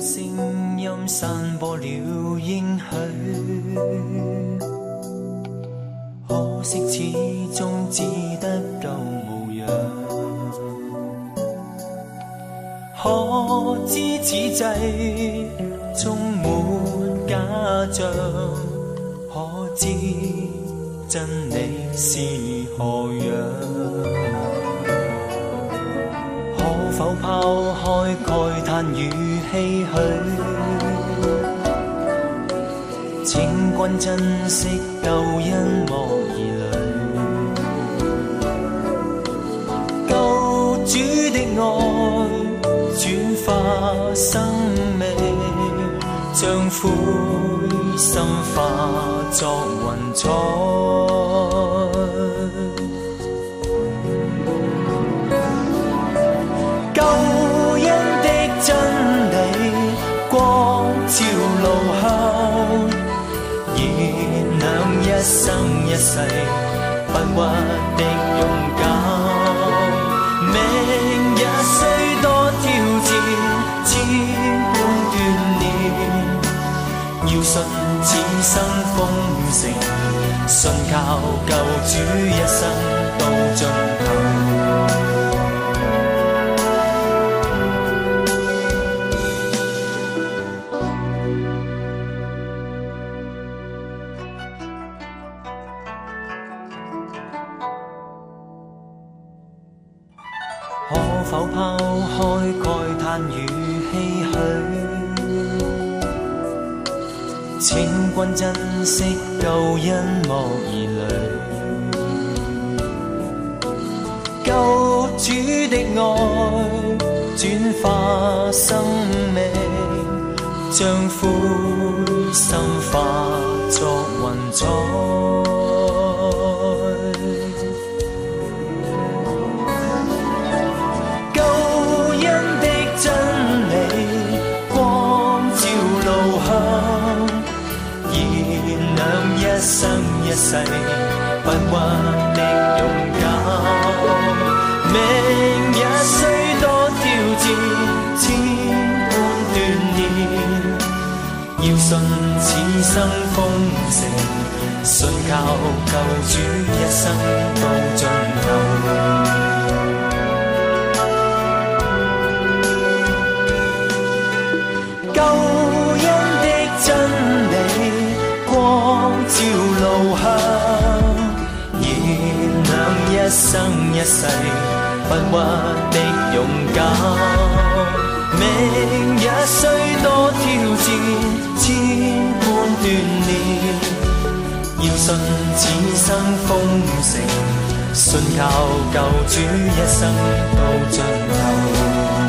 聲音散播了應許，可惜始終只得夠模樣。可知此際充滿假象，可知真理是何樣？可否拋開慨嘆與唏噓，請君珍惜救恩莫疑慮。救主的愛轉化生命，將灰心化作雲彩。救恩的真理光照路向，燃亮一生一世不屈的勇敢。明日雖多挑戰千般鍛鍊，要信此生豐盛，信靠救主一生到盡頭。可否拋開慨嘆與唏噓，請君珍惜救恩莫疑慮。救主的愛轉化生命，將灰心化作雲彩。一生一世不屈的勇敢，明日雖多挑戰千般鍛鍊，要信此生豐盛，信靠救主一生到盡頭。救恩的真理光照路向，燃亮一生一世不屈的勇敢。明日雖多挑戰千般鍛鍊，要信此生豐盛，信靠救主一生到盡頭。